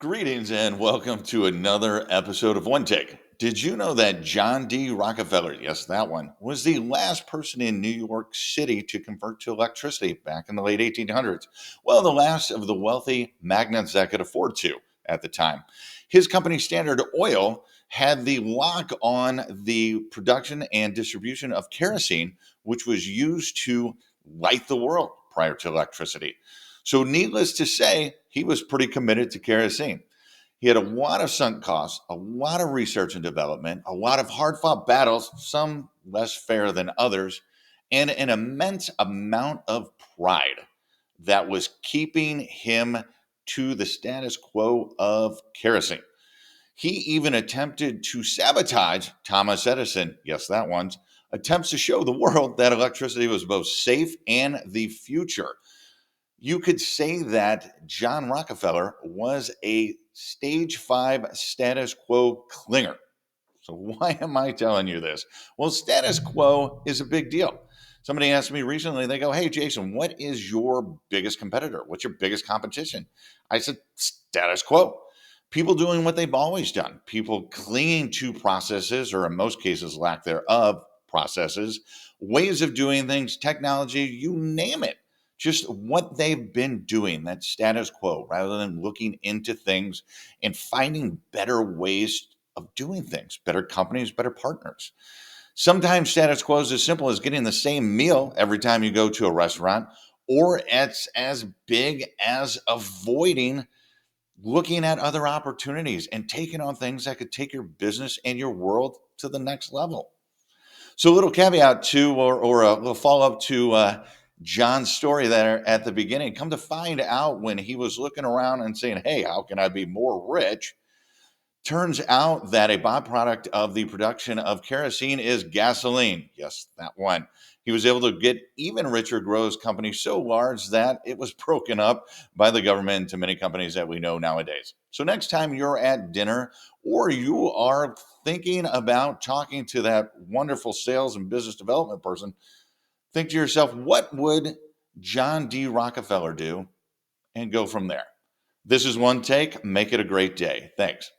Greetings and welcome to another episode of One Take. Did you know that John D. Rockefeller, yes, that one, was the last person in New York City to convert to electricity back in the late 1800s? Well, the last of the wealthy magnates that could afford to at the time. His company, Standard Oil, had the lock on the production and distribution of kerosene, which was used to light the world prior to electricity. So, needless to say, he was pretty committed to kerosene. He had a lot of sunk costs, a lot of research and development, a lot of hard fought battles, some less fair than others, and an immense amount of pride that was keeping him to the status quo of kerosene. He even attempted to sabotage Thomas Edison, yes, that one's attempts to show the world that electricity was both safe and the future. You could say that John Rockefeller was a stage five status quo clinger. So, why am I telling you this? Well, status quo is a big deal. Somebody asked me recently, they go, "Hey, Jason, what is your biggest competitor? What's your biggest competition?" I said, status quo. People doing what they've always done, people clinging to processes, or in most cases, lack thereof processes, ways of doing things, technology, you name it. Just what they've been doing, that status quo, rather than looking into things and finding better ways of doing things, better companies, better partners. Sometimes status quo is as simple as getting the same meal every time you go to a restaurant, or it's as big as avoiding looking at other opportunities and taking on things that could take your business and your world to the next level. So, a little caveat to, or a little follow up to John's story there at the beginning. Come to find out, when he was looking around and saying, "Hey, how can I be more rich?" Turns out that a byproduct of the production of kerosene is gasoline. Yes, that one. He was able to get even richer, grow his company so large that it was broken up by the government into many companies that we know nowadays. So, next time you're at dinner or you are thinking about talking to that wonderful sales and business development person, think to yourself, what would John D. Rockefeller do? And go from there. This is One Take. Make it a great day. Thanks.